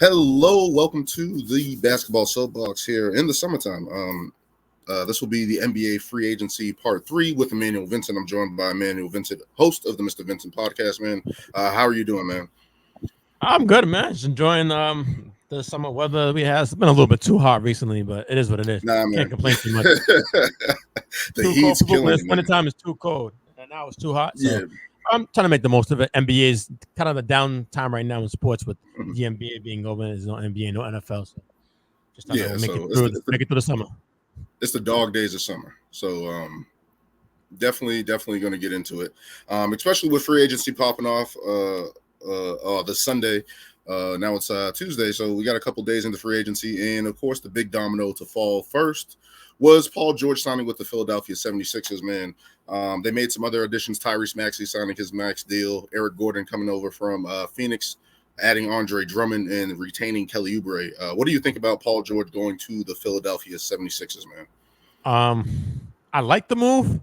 Hello, welcome to the Basketball Soapbox here in the summertime. This will be the NBA Free Agency Part 3 with Emmanuel Vincent. I'm joined by Emmanuel Vincent, host of the Mr. Vincent Podcast, man. How are you doing, man? I'm good, man. Just enjoying the summer weather we have. It's been a little bit too hot recently, but it is what it is. Nah, man. Can't complain too much. The Too heat's cold. killing This you, man. wintertime is too cold, and now it's too hot. So Yeah. I'm trying to make the most of it. NBA is kind of the down time right now in sports with the NBA being over. There's no NBA, no NFL. So just trying to make it through the summer. It's the dog days of summer. So definitely going to get into it, especially with free agency popping off this Sunday. Now it's Tuesday, so we got a couple days into free agency, and of course the big domino to fall first was Paul George signing with the Philadelphia 76ers, man. They made some other additions. Tyrese Maxey signing his max deal. Eric Gordon coming over from Phoenix, adding Andre Drummond and retaining Kelly Oubre. What do you think about Paul George going to the Philadelphia 76ers, man? I like the move.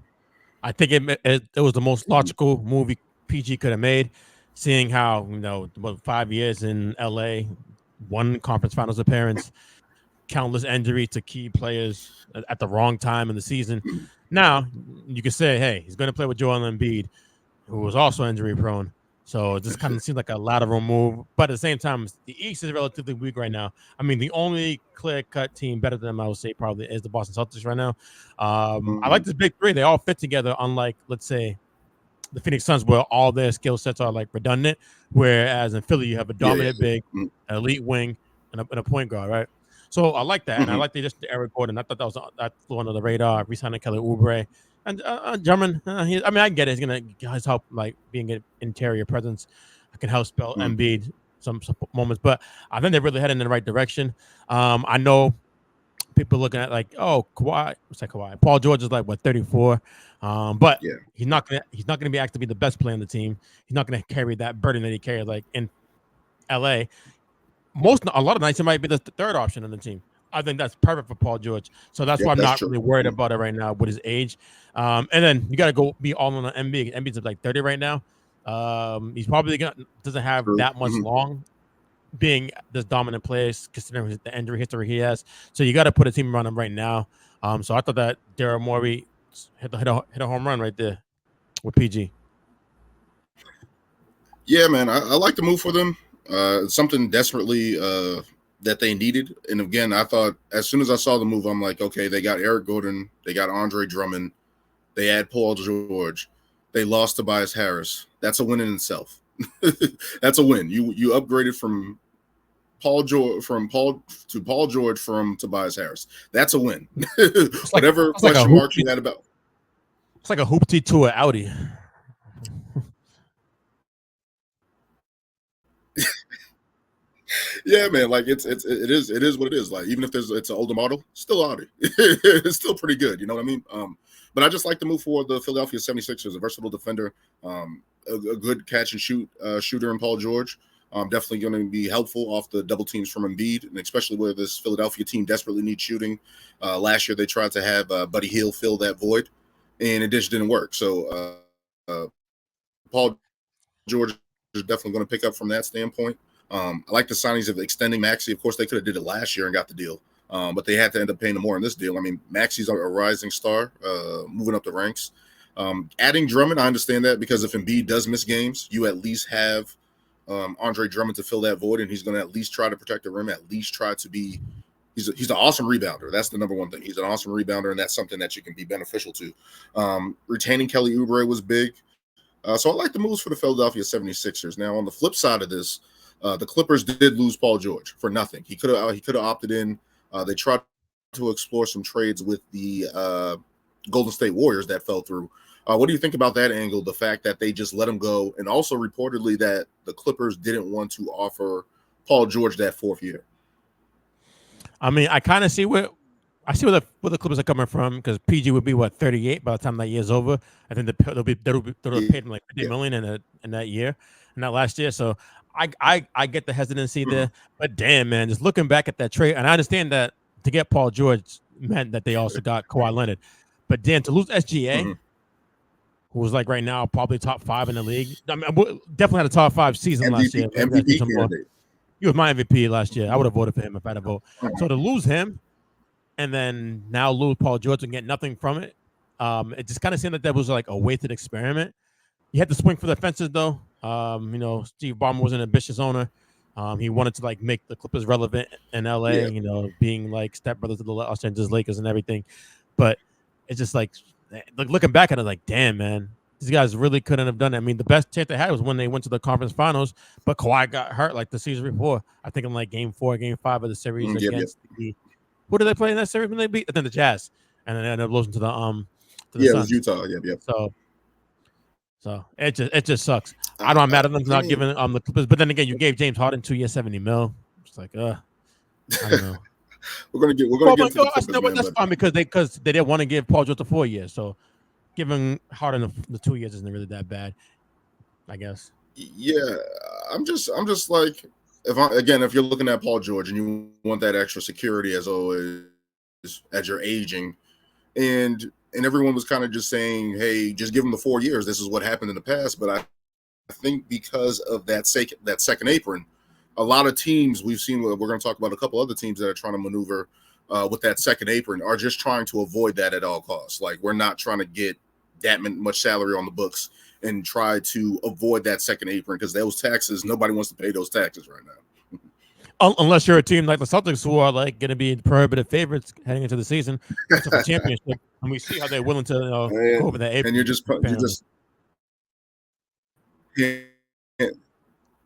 I think it was the most logical move PG could have made, seeing how, 5 years in LA, one conference finals appearance, countless injuries to key players at the wrong time in the season. Now, you could say, hey, he's going to play with Joel Embiid, who was also injury prone. So it just kind of seems like a lateral move. But at the same time, the East is relatively weak right now. I mean, the only clear-cut team better than them, I would say, probably is the Boston Celtics right now. I like this big three. They all fit together, unlike, let's say, the Phoenix Suns, where all their skill sets are like redundant. Whereas in Philly, you have a dominant big, an elite wing, and a point guard, right? So I like that, and I like the Eric Gordon. I thought that flew under the radar. Re-signing Kelly Oubre and Drummond. I get it. He's gonna help like being an interior presence. I can help spell Embiid some moments, but I think they're really heading in the right direction. I know people looking at like, oh, Kawhi. What's that? Kawhi. Paul George is like 34, but he's not gonna be actively the best player on the team. He's not gonna carry that burden that he carried like in LA. A lot of nights it might be the third option on the team. I think that's perfect for Paul George. So that's why I'm not really worried about it right now with his age. And then you got to go be all on Embiid. Embiid's like 30 right now. He's probably doesn't have that much long being this dominant player considering the injury history he has. So you got to put a team around him right now. So I thought that Daryl Morey hit a home run right there with PG. Yeah, man, I like the move for them. Something desperately that they needed. And again, I thought as soon as I saw the move, I'm like, okay, they got Eric Gordon, they got Andre Drummond, they add Paul George, they lost Tobias Harris. That's a win in itself. That's a win. You upgraded from Paul George from Tobias Harris. That's a win. Whatever question mark you had about. It's like a hoopty to an Audi. Yeah, man. Like it is what it is. Like even if it's an older model, still Audi. It's still pretty good. You know what I mean? But I just like the move for the Philadelphia 76ers, a versatile defender, a good catch and shoot shooter in Paul George. Definitely going to be helpful off the double teams from Embiid, and especially where this Philadelphia team desperately needs shooting. Last year they tried to have Buddy Hield fill that void, and it just didn't work. So Paul George is definitely going to pick up from that standpoint. I like the signings of extending Maxey. Of course, they could have did it last year and got the deal, but they had to end up paying him more in this deal. I mean, Maxey's a rising star, moving up the ranks. Adding Drummond, I understand that because if Embiid does miss games, you at least have Andre Drummond to fill that void, and he's going to at least try to protect the rim, at least try to be – he's an awesome rebounder. That's the number one thing. He's an awesome rebounder, and that's something that you can be beneficial to. Retaining Kelly Oubre was big. So I like the moves for the Philadelphia 76ers. Now, on the flip side of this, the Clippers did lose Paul George for nothing. He could have opted in. They tried to explore some trades with the Golden State Warriors that fell through. What do you think about that angle, the fact that they just let him go, and also reportedly that the Clippers didn't want to offer Paul George that fourth year? I mean, I kind of see where the Clippers are coming from because PG would be 38 by the time that year's over. I think they'll pay him like $50 million in that year, in that last year. So I get the hesitancy there, but damn, man, just looking back at that trade, and I understand that to get Paul George meant that they also got Kawhi Leonard, but damn, to lose SGA, who was like right now probably top 5 in the league. I mean, definitely had a top 5 season last year. MVP candidate. He was my MVP last year. I would have voted for him if I had a vote. So to lose him and then now lose Paul George and get nothing from it, it just kind of seemed like that was like a wasted experiment. He had to swing for the fences, though. Steve Ballmer was an ambitious owner. He wanted to like make the Clippers relevant in LA, being like stepbrothers of the Los Angeles Lakers and everything. But it's just like looking back at it, like, damn, man, these guys really couldn't have done it. I mean, the best chance they had was when they went to the conference finals, but Kawhi got hurt like the season before. I think in like game 4, game 5 of the series against who did they play in that series when they beat? I think the Jazz, and then they ended up losing to the Suns. It was Utah. Yeah. So it just sucks. I'm mad at them for not giving the Clippers, but then again, you gave James Harden 2 years, $70 million. It's like, I don't know. we're gonna get. That's fine because they didn't want to give Paul George the 4 years, so giving Harden the 2 years isn't really that bad, I guess. Yeah, I'm just like, if you're looking at Paul George and you want that extra security as always as you're aging, and everyone was kind of just saying, hey, just give him the 4 years. This is what happened in the past. But I think because of that second apron, a lot of teams we've seen, we're going to talk about a couple other teams that are trying to maneuver with that second apron are just trying to avoid that at all costs. Like, we're not trying to get that much salary on the books and try to avoid that second apron because those taxes, nobody wants to pay those taxes right now. Unless you're a team like the Celtics who are like going to be prohibitive favorites heading into the season for the championship, and we see how they're willing to go over that apron. And you're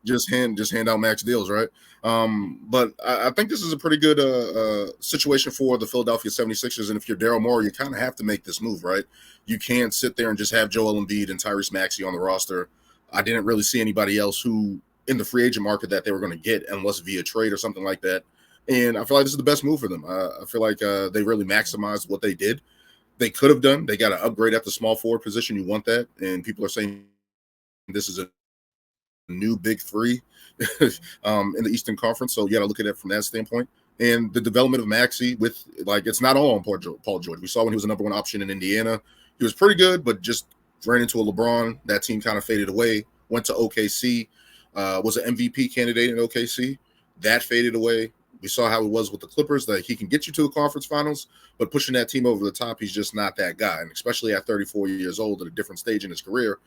just hand out max deals, right? But I think this is a pretty good situation for the Philadelphia 76ers. And if you're Daryl Morey, you kind of have to make this move, right? You can't sit there and just have Joel Embiid and Tyrese Maxey on the roster. I didn't really see anybody else who in the free agent market that they were going to get unless via trade or something like that. And I feel like this is the best move for them. I feel like they really maximized what they did. They could have done. They got an upgrade at the small forward position. You want that. And people are saying this is a new big three in the Eastern Conference. So you got to look at it from that standpoint. And the development of Maxey with, like, it's not all on Paul George. We saw when he was the number one option in Indiana. He was pretty good, but just ran into a LeBron. That team kind of faded away. Went to OKC. Was an MVP candidate in OKC. That faded away. We saw how he was with the Clippers. Like, he can get you to the conference finals, but pushing that team over the top, he's just not that guy. And especially at 34 years old at a different stage in his career,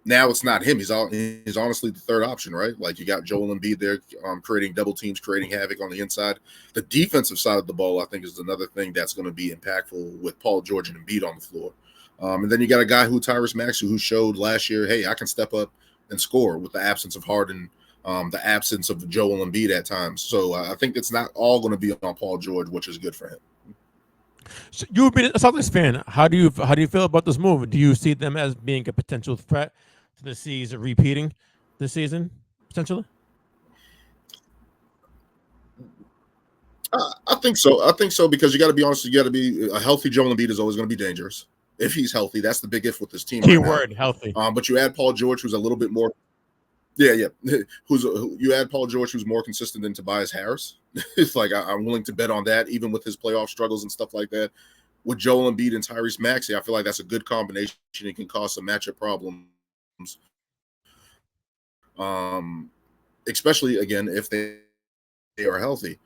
now it's not him. He's honestly the third option, right? Like, you got Joel Embiid there creating double teams, creating havoc on the inside. The defensive side of the ball, I think, is another thing that's going to be impactful with Paul George and Embiid on the floor. And then you got a guy Tyrese Maxey, who showed last year, hey, I can step up and score with the absence of Harden, the absence of Joel Embiid at times. So I think it's not all going to be on Paul George, which is good for him. So you've been a Celtics fan. How do you feel about this move? Do you see them as being a potential threat to the season repeating this season potentially? I think so because you got to be honest. You got to be a healthy Joel Embiid is always going to be dangerous. If he's healthy, that's the big if with this team. Keyword right healthy. But you add Paul George, who's a little bit more. Yeah. You add Paul George, who's more consistent than Tobias Harris. It's like I'm willing to bet on that, even with his playoff struggles and stuff like that. With Joel Embiid and Tyrese Maxey, I feel like that's a good combination. It can cause some matchup problems, especially again if they are healthy.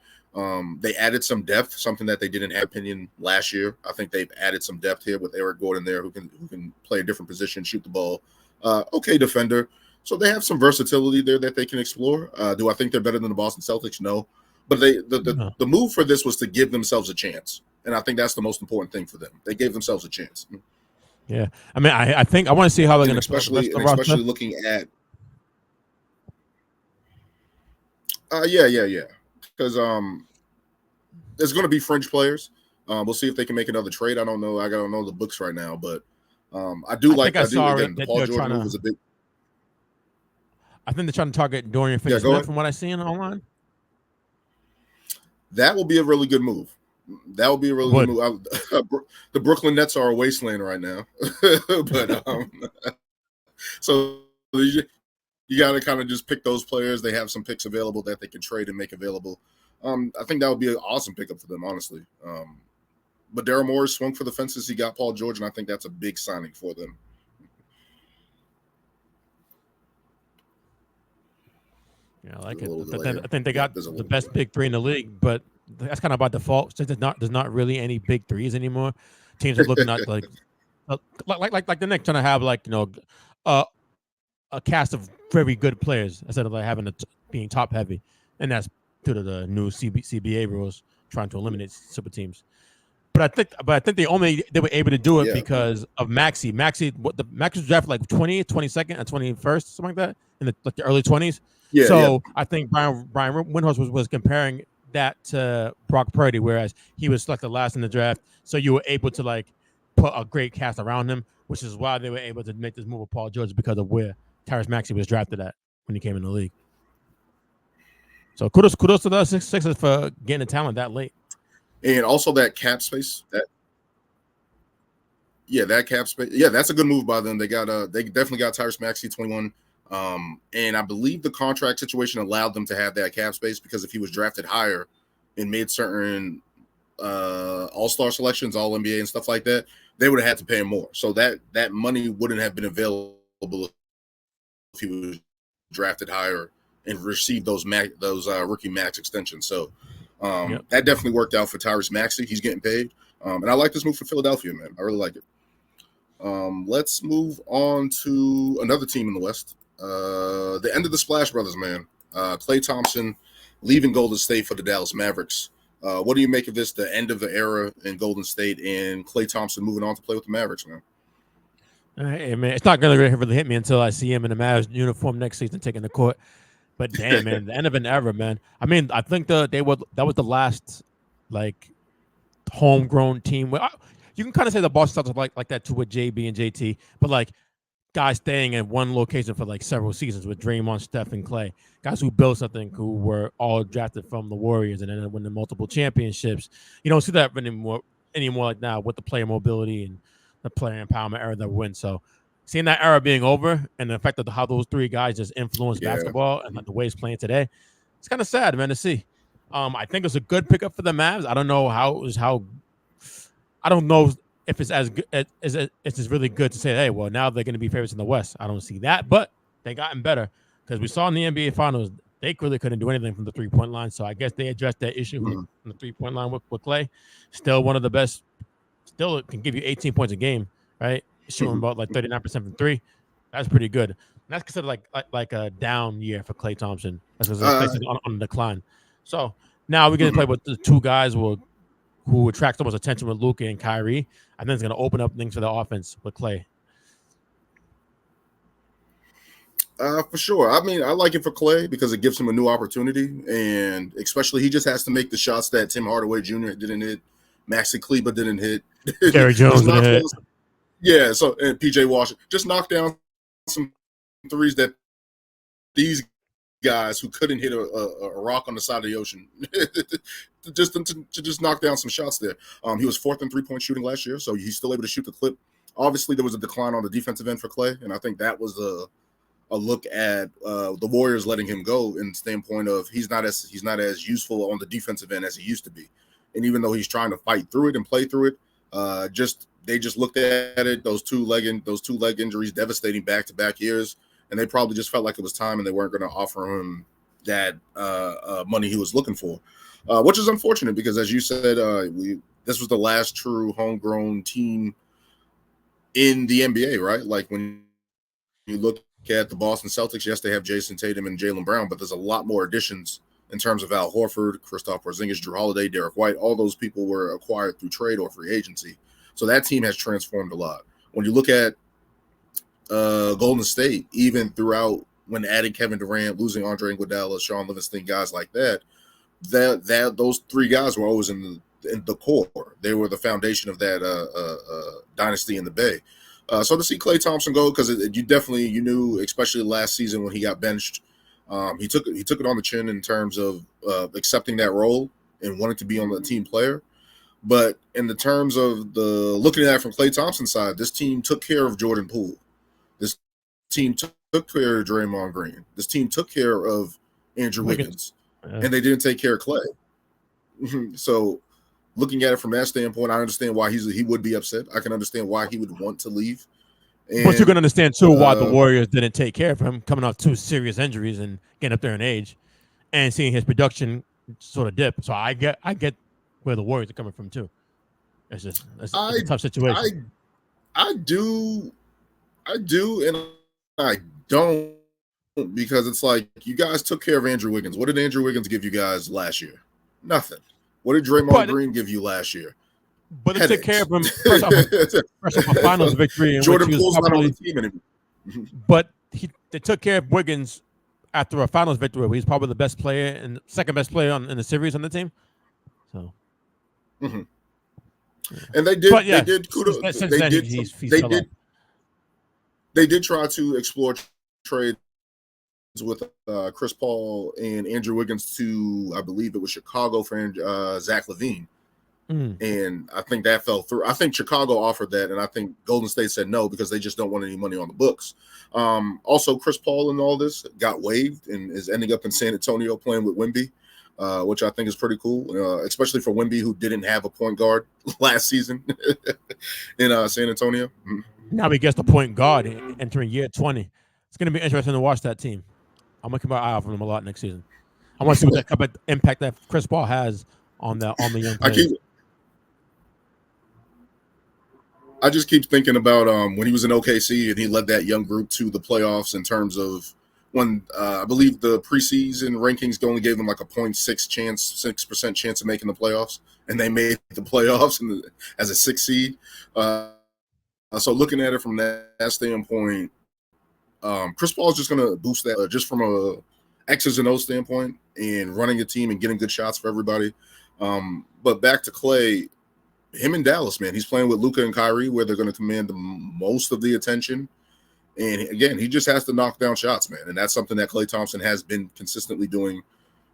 They added some depth, something that they didn't have opinion last year. I think they've added some depth here with Eric Gordon there, who can play a different position, shoot the ball. Okay, defender. So they have some versatility there that they can explore. Do I think they're better than the Boston Celtics? No. But the move for this was to give themselves a chance. And I think that's the most important thing for them. They gave themselves a chance. Yeah. I mean, I think I want to see how they're going to especially looking at yeah. Because there's going to be fringe players. We'll see if they can make another trade. I don't know. I don't know the books right now, but I do. The Paul George move was a big. I think they're trying to target Dorian Finney-Smith from what I see online. That will be a really good move. That will be a really good move. The Brooklyn Nets are a wasteland right now, but so you got to kind of just pick those players. They have some picks available that they can trade and make available. I think that would be an awesome pickup for them, honestly. But Daryl Morey swung for the fences. He got Paul George, and I think that's a big signing for them. Yeah, I like a it. little I delay think, here. I think they Yeah, got there's a the little best delay. big three in the league, but that's kind of by default. Since there's not really any big threes anymore. Teams are looking at like the Knicks trying to have uh, a cast of very good players instead of like having being top heavy, and that's due to the new CBA rules trying to eliminate super teams. But I think they were able to do it Yeah, because of Maxey. Maxey was drafted like 20th, 22nd, and 21st, something like that, in the early 20s. yeah. So I think Brian Windhorst was comparing that to Brock Purdy, whereas he was selected last in the draft. So you were able to like put a great cast around him, which is why they were able to make this move with Paul George because of where Tyrese Maxey was drafted at when he came in the league. So kudos to the Sixers for getting the talent that late. And also that cap space. That cap space. Yeah, that's a good move by them. They definitely got Tyrese Maxey 21. And I believe the contract situation allowed them to have that cap space because if he was drafted higher and made certain all-star selections, all NBA and stuff like that, they would have had to pay him more. So that money wouldn't have been available if he was drafted higher and received those rookie max extensions. So that definitely worked out for Tyrese Maxey. He's getting paid. And I like this move for Philadelphia, man. I really like it. Let's move on to another team in the West. The end of the Splash Brothers, man. Klay Thompson leaving Golden State for the Dallas Mavericks. What do you make of this, the end of the era in Golden State and Klay Thompson moving on to play with the Mavericks, man? Hey, man, it's not going to really hit me until I see him in the Mavs uniform next season taking the court. But damn, man, the end of an era, man. I mean, I think that was the last like homegrown team. You can kind of say the Boston Celtics like that too with JB and JT, but like guys staying in one location for like several seasons with Draymond, Steph, and Klay. Guys who built something, who were all drafted from the Warriors and ended up winning multiple championships. You don't see that anymore like now with the player mobility and the player empowerment era that we win. So seeing that era being over and the effect of how those three guys just influence basketball and like the way it's playing today, it's kind of sad, man, to see. I think it's a good pickup for the Mavs. I don't know I don't know if it's as good as it's really good to say, hey, well, now they're going to be favorites in the West. I don't see that, but they gotten better because we saw in the NBA Finals they really couldn't do anything from the 3-point line. So I guess they addressed that issue from the 3-point line with Klay. Still one of the best. Still can give you 18 points a game, right? Shooting about like 39% from three. That's pretty good. And that's considered like a down year for Klay Thompson. That's on the decline. So now we get to play with the two guys who attracts so much attention with Luka and Kyrie. I think it's going to open up things for the offense with Klay. For sure. I mean, I like it for Klay because it gives him a new opportunity, and especially he just has to make the shots that Tim Hardaway Jr. didn't hit, Maxey Kleber didn't hit, Derrick Jones didn't hit. Yeah, so and PJ Washington just knock down some threes that these guys who couldn't hit a rock on the side of the ocean to just knock down some shots there. He was fourth in 3-point shooting last year, so he's still able to shoot the clip. Obviously, there was a decline on the defensive end for Klay, and I think that was a look at the Warriors letting him go in the standpoint of he's not as useful on the defensive end as he used to be. And even though he's trying to fight through it and play through it, they just looked at it, those two leg injuries, devastating back-to-back years, and they probably just felt like it was time and they weren't going to offer him that money he was looking for, which is unfortunate because, as you said, this was the last true homegrown team in the NBA, right? Like when you look at the Boston Celtics, yes, they have Jason Tatum and Jaylen Brown, but there's a lot more additions in terms of Al Horford, Kristaps Porzingis, Drew Holiday, Derek White. All those people were acquired through trade or free agency. So that team has transformed a lot. When you look at Golden State, even throughout when adding Kevin Durant, losing Andre Iguodala, Sean Livingston, guys like that those three guys were always in the core. They were the foundation of that dynasty in the Bay. So to see Klay Thompson go, because you knew, especially last season when he got benched, he took it on the chin in terms of accepting that role and wanting to be on the team player. But in the terms of looking at it from Klay Thompson's side, this team took care of Jordan Poole. This team took care of Draymond Green. This team took care of Andrew Wiggins. And they didn't take care of Klay. So looking at it from that standpoint, I understand why he would be upset. I can understand why he would want to leave. But you're going to understand, too, why the uh, Warriors didn't take care of him coming off 2 serious injuries and getting up there in age and seeing his production sort of dip. So I get where the Warriors are coming from, too. It's a tough situation. I do, and I don't, because it's like you guys took care of Andrew Wiggins. What did Andrew Wiggins give you guys last year? Nothing. What did Draymond Green give you last year? But they took care of him first off a finals victory. In Jordan which he was Poole's not on the team anymore. But they took care of Wiggins after a finals victory. Where he's probably the best player and second best player in the series on the team. So, and they did. They did. Kudos. They did try to explore trades with Chris Paul and Andrew Wiggins to, I believe it was Chicago for Zach LaVine. And I think that fell through. I think Chicago offered that, and I think Golden State said no because they just don't want any money on the books. Also, Chris Paul and all this got waived and is ending up in San Antonio playing with Wemby, which I think is pretty cool, especially for Wemby, who didn't have a point guard last season in San Antonio. Now he gets the point guard entering year 20. It's going to be interesting to watch that team. I'm going to keep my eye out for them a lot next season. I want to see what type of impact that Chris Paul has on the young players. I just keep thinking about when he was in OKC and he led that young group to the playoffs in terms of when I believe the preseason rankings only gave them like a 6% chance of making the playoffs, and they made the playoffs as a 6th seed. So looking at it from that standpoint, Chris Paul is just going to boost that just from a X's and O's standpoint and running a team and getting good shots for everybody. But back to Klay. Him in Dallas, man, he's playing with Luka and Kyrie where they're going to command the most of the attention. And again, he just has to knock down shots, man. And that's something that Klay Thompson has been consistently doing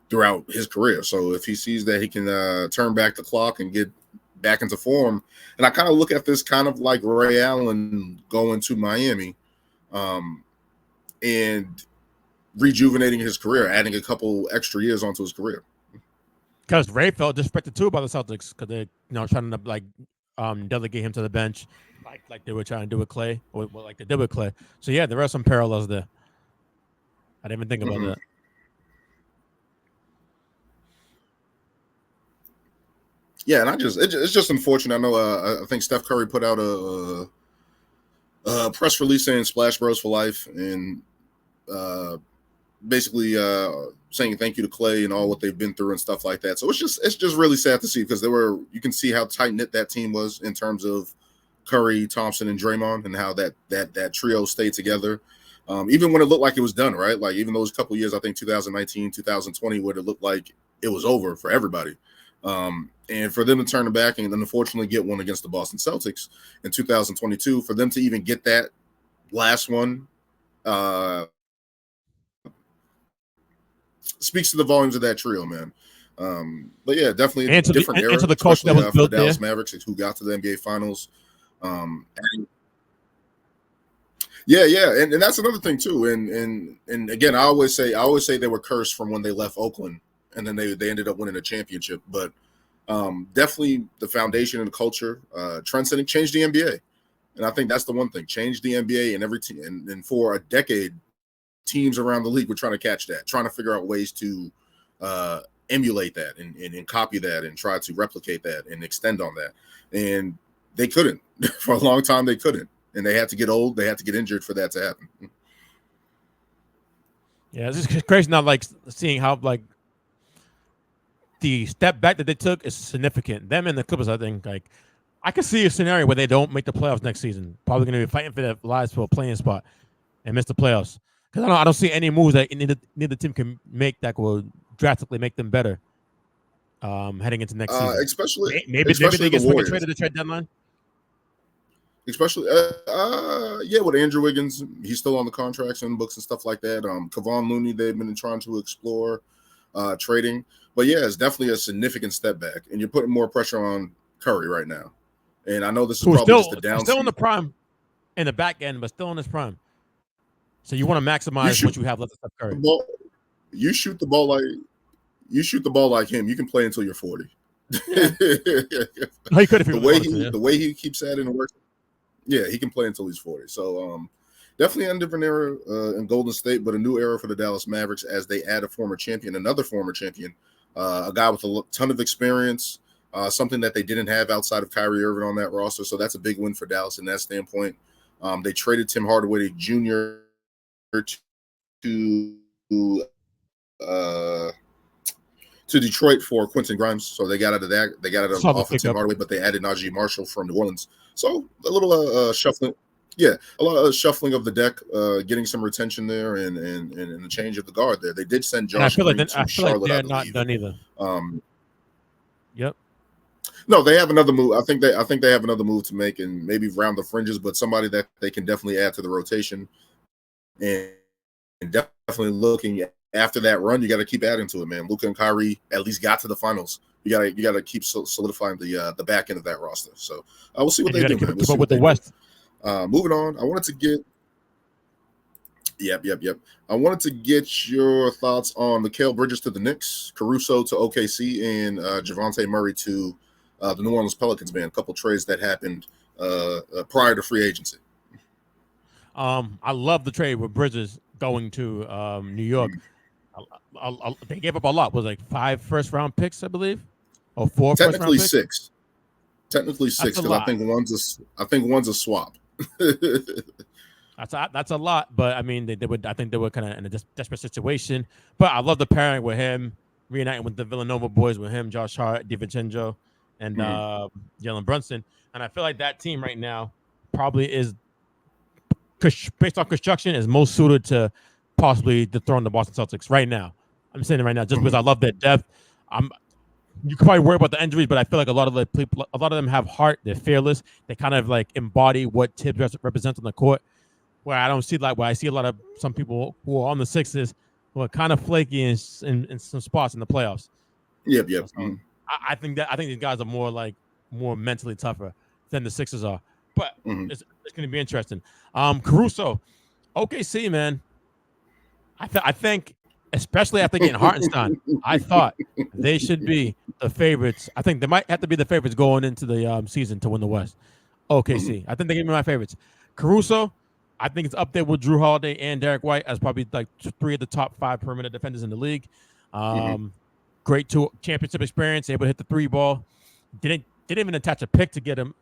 throughout his career. So if he sees that he can turn back the clock and get back into form, and I kind of look at this kind of like Ray Allen going to Miami and rejuvenating his career, adding a couple extra years onto his career. Because Ray felt disrespected too by the Celtics because they, trying to delegate him to the bench, like they were trying to do with Klay, or like they did with Klay. So yeah, there are some parallels there. I didn't even think about that. Yeah, and it's just unfortunate. I know. I think Steph Curry put out a press release saying "Splash Bros for life" and basically saying thank you to Klay and all what they've been through and stuff like that. So it's just really sad to see because you can see how tight knit that team was in terms of Curry, Thompson, and Draymond, and how that trio stayed together. Even when it looked like it was done, right? Like even those couple years, I think 2019, 2020, where it looked like it was over for everybody. And for them to turn it back and then unfortunately get one against the Boston Celtics in 2022, for them to even get that last one, speaks to the volumes of that trio, man. But yeah, definitely a different era. And to the coach that was built for the Dallas Mavericks, who got to the NBA Finals. And that's another thing too. And again, I always say they were cursed from when they left Oakland, and then they ended up winning a championship. But definitely the foundation and the culture, trendsetting, changed the NBA. And I think that's the one thing, changed the NBA, and every team. And for a decade, teams around the league were trying to catch that, trying to figure out ways to emulate that and copy that and try to replicate that and extend on that. And they couldn't. For a long time, they couldn't. And they had to get old. They had to get injured for that to happen. Yeah, it's just crazy now, like seeing how like the step back that they took is significant. Them and the Clippers, I think, like I can see a scenario where they don't make the playoffs next season. Probably going to be fighting for their lives for a playing spot and miss the playoffs. Because I don't see any moves that neither team can make that will drastically make them better heading into next season. Especially maybe they get traded at the trade deadline. Especially, with Andrew Wiggins, he's still on the contracts and books and stuff like that. Kevon Looney, they've been trying to explore trading. But yeah, it's definitely a significant step back. And you're putting more pressure on Curry right now. And I know this is probably just the downside. Still in the prime, in the back end, but still in his prime. So you want to maximize what you have left of Steph Curry. You shoot the ball like him. You can play until you're 40. Yeah. He could if he the way he keeps adding the work. Yeah, he can play until he's 40. So definitely a different era in Golden State, but a new era for the Dallas Mavericks as they add another former champion, a guy with a ton of experience, something that they didn't have outside of Kyrie Irving on that roster. So that's a big win for Dallas in that standpoint. They traded Tim Hardaway Jr. Uh, to Detroit for Quentin Grimes. So they got out of that. They got out of off of Tim Hardaway, but they added Najee Marshall from New Orleans. So a little shuffling. Yeah, a lot of shuffling of the deck, getting some retention there, and a change of the guard there. They did send Josh Green to Charlotte. They're not done either. Yep. No, they have another move. I think they have another move to make, and maybe round the fringes, but somebody that they can definitely add to the rotation, and definitely looking after that run, you got to keep adding to it, man. Luka and Kyrie at least got to the finals. You got to keep solidifying the back end of that roster. So we'll see what they do. Keep up with the West. Moving on, I wanted to get. Yep. I wanted to get your thoughts on Mikal Bridges to the Knicks, Caruso to OKC, and Dejounte Murray to the New Orleans Pelicans. Man, a couple trades that happened prior to free agency. I love the trade with Bridges going to New York. They gave up a lot. Was it like 5 first-round picks, I believe, or 4 Technically first-round picks? 6. Technically 6 because I think one's a swap. That's a lot, but I mean, I think they were kind of in a desperate situation. But I love the pairing with him, reuniting with the Villanova boys with him, Josh Hart, DiVincenzo, and Jalen Brunson. And I feel like that team right now probably is, based on construction, is most suited to possibly dethrone the Boston Celtics right now. I'm saying it right now just because I love their depth. You could probably worry about the injuries, but I feel like a lot of them have heart. They're fearless. They kind of like embody what Tibbs represents on the court. Where I see a lot of some people who are on the Sixers who are kind of flaky in some spots in the playoffs. Yep. So I think these guys are more mentally tougher than the Sixers are. But it's going to be interesting. Caruso, OKC, man. I think, especially after getting Hartenstein, I thought they should be the favorites. I think they might have to be the favorites going into the season to win the West. OKC. I think they give me my favorites. Caruso, I think it's up there with Drew Holiday and Derek White as probably like 3 of the top 5 perimeter defenders in the league. Great championship experience, able to hit the 3 ball. Didn't even attach a pick to get him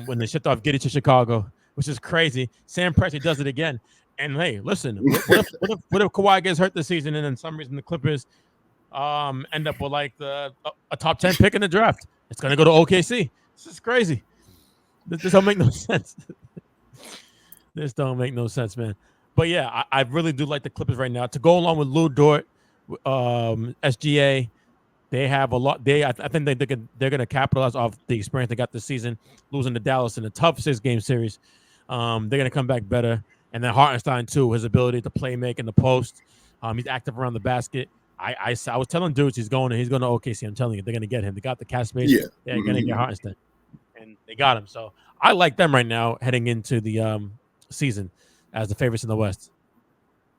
when they shipped off Giddey to Chicago, which is crazy. Sam Presti does it again. And hey, listen, what if Kawhi gets hurt this season and then some reason the Clippers end up with like a top 10 pick in the draft? It's gonna go to OKC. This is crazy. This don't make no sense. This don't make no sense, man. But yeah, I really do like the Clippers right now. To go along with Lou Dort, SGA, they have a lot. I think they're gonna capitalize off the experience they got this season, losing to Dallas in a tough 6-game series. They're gonna come back better. And then Hartenstein too, his ability to play make in the post. He's active around the basket. I was telling dudes he's going to OKC. I'm telling you, they're gonna get him. They got the cap space. Yeah. They're gonna get Hartenstein, and they got him. So I like them right now heading into the season as the favorites in the West.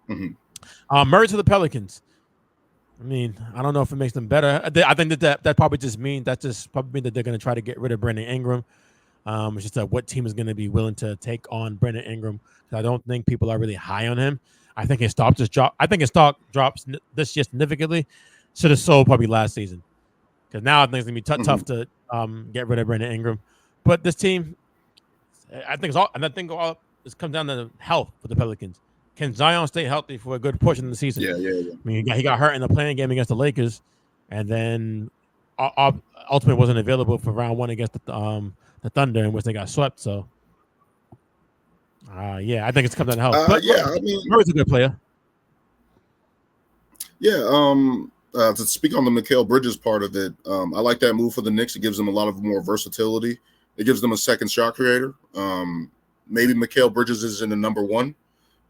Murray to the Pelicans. I mean, I don't know if it makes them better. I think that probably just means that they're going to try to get rid of Brandon Ingram. It's just that what team is going to be willing to take on Brandon Ingram? I don't think people are really high on him. I think his stock drops this year significantly. Should have sold probably last season, because now I think it's going to be tough to get rid of Brandon Ingram. But this team, I think it comes down to health for the Pelicans. Can Zion stay healthy for a good portion of the season? Yeah. I mean, he got hurt in the playing game against the Lakers, and then ultimately wasn't available for round 1 against the Thunder, in which they got swept. So, I think it's come down to health. But I mean, Murray's a good player. Yeah. To speak on the Mikal Bridges part of it, I like that move for the Knicks. It gives them a lot of more versatility. It gives them a second shot creator. Maybe Mikal Bridges isn't a number 1,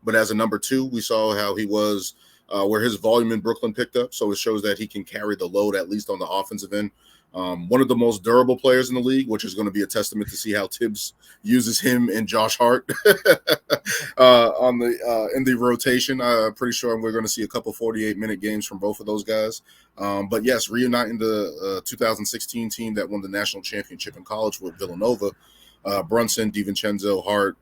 but as a number 2, we saw how he was, where his volume in Brooklyn picked up. So it shows that he can carry the load, at least on the offensive end. One of the most durable players in the league, which is going to be a testament to see how Tibbs uses him and Josh Hart in the rotation. I'm pretty sure we're going to see a couple 48-minute games from both of those guys. But yes, reuniting the 2016 team that won the national championship in college with Villanova. Brunson, DiVincenzo, Hart,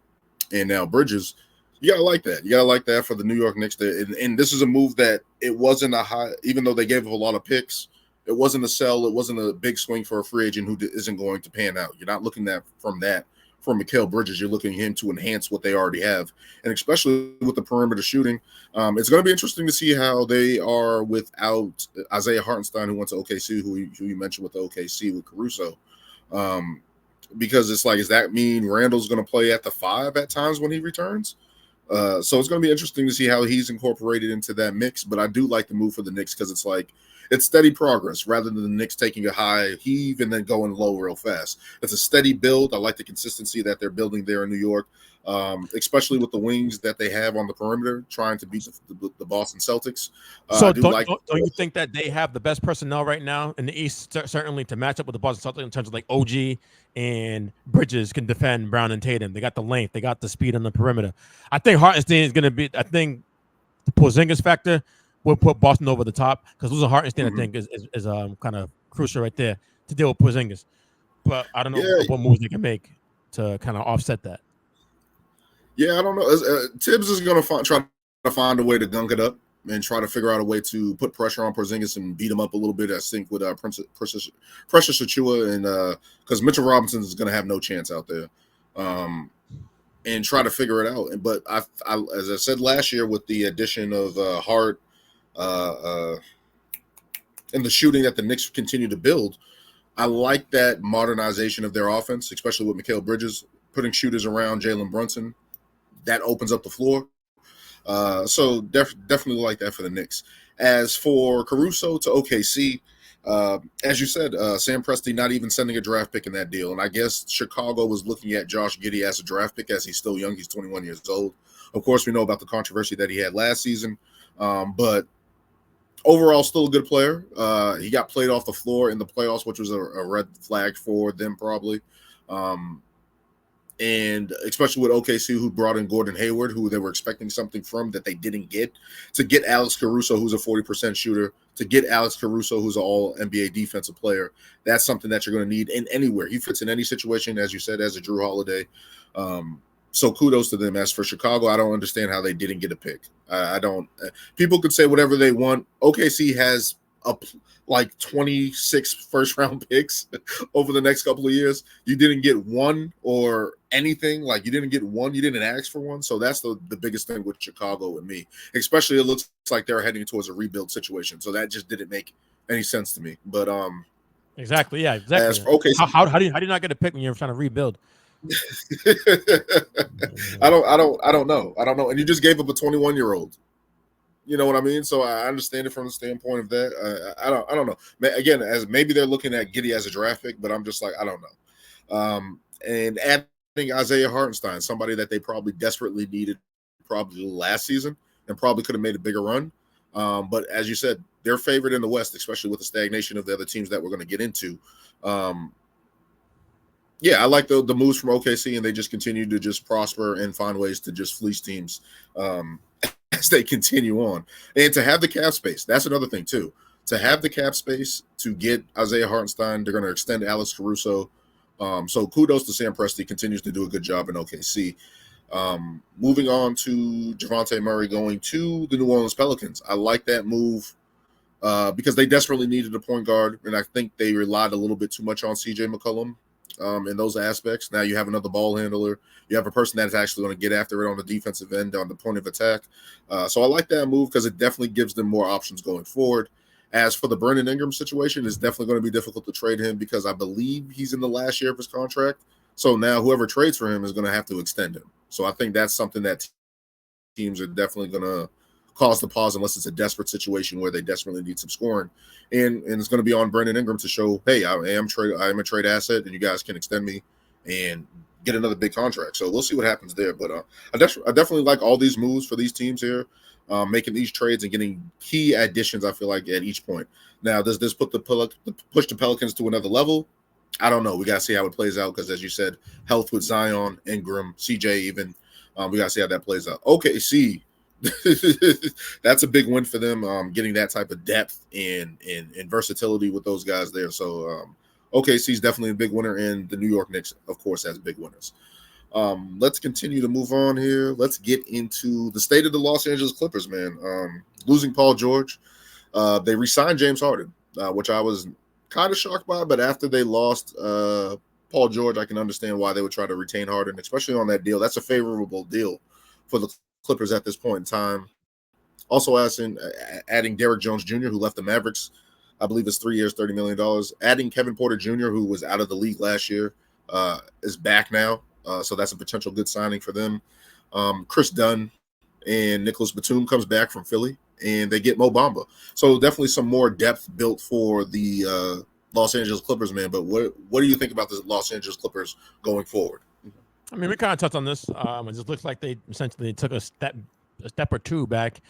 and now Bridges. You gotta like that. You gotta like that for the New York Knicks. And this is a move that it wasn't a high, even though they gave up a lot of picks. It wasn't a sell. It wasn't a big swing for a free agent who isn't going to pan out. You're not looking at from Mikal Bridges. You're looking at him to enhance what they already have, and especially with the perimeter shooting, it's going to be interesting to see how they are without Isaiah Hartenstein, who went to OKC, who you mentioned with the OKC with Caruso. Because it's like, does that mean Randall's going to play at the 5 at times when he returns? So it's going to be interesting to see how he's incorporated into that mix. But I do like the move for the Knicks because it's like it's steady progress rather than the Knicks taking a high heave and then going low real fast. It's a steady build. I like the consistency that they're building there in New York, especially with the wings that they have on the perimeter, trying to beat the Boston Celtics. So don't you think that they have the best personnel right now in the East, certainly to match up with the Boston Celtics in terms of like OG and Bridges can defend Brown and Tatum? They got the length, they got the speed on the perimeter. I think Hartenstein is going to be. I think the Porzingis factor will put Boston over the top because losing Hartenstein, I think, is kind of crucial right there to deal with Porzingis. But I don't know what moves they can make to kind of offset that. Yeah, I don't know. Tibbs is going to try to find a way to gunk it up and try to figure out a way to put pressure on Porzingis and beat him up a little bit. I think with Precious Achiuwa and because Mitchell Robinson is going to have no chance out there, and try to figure it out. But I, as I said last year, with the addition of Hart and the shooting that the Knicks continue to build, I like that modernization of their offense, especially with Mikal Bridges putting shooters around Jalen Brunson. That opens up the floor. So definitely like that for the Knicks. As for Caruso to OKC, as you said, Sam Presti not even sending a draft pick in that deal. And I guess Chicago was looking at Josh Giddey as a draft pick as he's still young. He's 21 years old. Of course, we know about the controversy that he had last season. But overall, still a good player. He got played off the floor in the playoffs, which was a red flag for them probably. And especially with OKC, who brought in Gordon Hayward, who they were expecting something from that they didn't get, to get Alex Caruso, who's a 40% shooter, to get Alex Caruso, who's an all-NBA defensive player, that's something that you're going to need in anywhere. He fits in any situation, as you said, as a Drew Holiday. So kudos to them. As for Chicago, I don't understand how they didn't get a pick. I don't. People could say whatever they want. OKC has like 26 first-round picks over the next couple of years. You didn't get one or anything. Like, you didn't get one. You didn't ask for one. So that's the biggest thing with Chicago and me. Especially, it looks like they're heading towards a rebuild situation. So that just didn't make any sense to me. But exactly, yeah, exactly. As for OKC, how do you not get a pick when you're trying to rebuild? I don't know. And you just gave up a 21-year-old. You know what I mean? So I understand it from the standpoint of that. I don't know. Again, as maybe they're looking at Giddey as a draft pick, but I'm just like, I don't know. And adding Isaiah Hartenstein, somebody that they probably desperately needed probably last season and probably could have made a bigger run. But as you said, they're favored in the West, especially with the stagnation of the other teams that we're going to get into. Yeah, I like the moves from OKC, and they just continue to just prosper and find ways to just fleece teams as they continue on. And to have the cap space, that's another thing too. To have the cap space to get Isaiah Hartenstein, they're going to extend Alex Caruso. So kudos to Sam Presti, continues to do a good job in OKC. Moving on to Dejounte Murray going to the New Orleans Pelicans. I like that move because they desperately needed a point guard, and I think they relied a little bit too much on CJ McCollum in those aspects. Now you have another ball handler. You have a person that's actually going to get after it on the defensive end, on the point of attack. So I like that move because it definitely gives them more options going forward. As for the Brandon Ingram situation, it's definitely going to be difficult to trade him because I believe he's in the last year of his contract. So now whoever trades for him is going to have to extend him. So I think that's something that teams are definitely going to cause the pause unless it's a desperate situation where they desperately need some scoring. And it's going to be on Brandon Ingram to show, hey, I am a trade asset, and you guys can extend me and get another big contract. So we'll see what happens there. But I definitely like all these moves for these teams here, making these trades and getting key additions, I feel like, at each point. Now, does this push the Pelicans to another level? I don't know. We got to see how it plays out because, as you said, health with Zion, Ingram, CJ even. We got to see how that plays out. OKC, that's a big win for them, getting that type of depth and versatility with those guys there. So OKC's definitely a big winner, and the New York Knicks, of course, has big winners. Let's continue to move on here. Let's get into the state of the Los Angeles Clippers, man. Losing Paul George. They re-signed James Harden, which I was kind of shocked by, but after they lost Paul George, I can understand why they would try to retain Harden, especially on that deal. That's a favorable deal for the Clippers at this point in time. Also adding Derrick Jones Jr., who left the Mavericks, I believe it's 3 years, $30 million. Adding Kevin Porter Jr., who was out of the league last year, is back now. So that's a potential good signing for them. Chris Dunn and Nicholas Batum comes back from Philly, and they get Mo Bamba. So definitely some more depth built for the Los Angeles Clippers, man. But what do you think about the Los Angeles Clippers going forward? I mean, we kind of touched on this. It just looks like they essentially took a step or two back.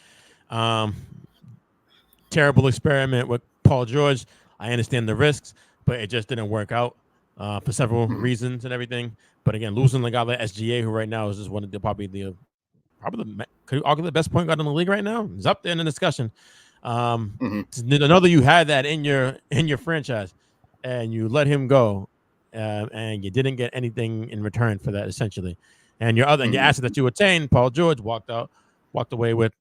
Terrible experiment with Paul George. I understand the risks, but it just didn't work out for several reasons and everything. But again, losing a guy like SGA, who right now is just one of the could you argue the best point guard in the league right now? He's up there in the discussion. Another, you had that in your franchise, and you let him go, and you didn't get anything in return for that, essentially. And your asset that you attained, Paul George, walked away with,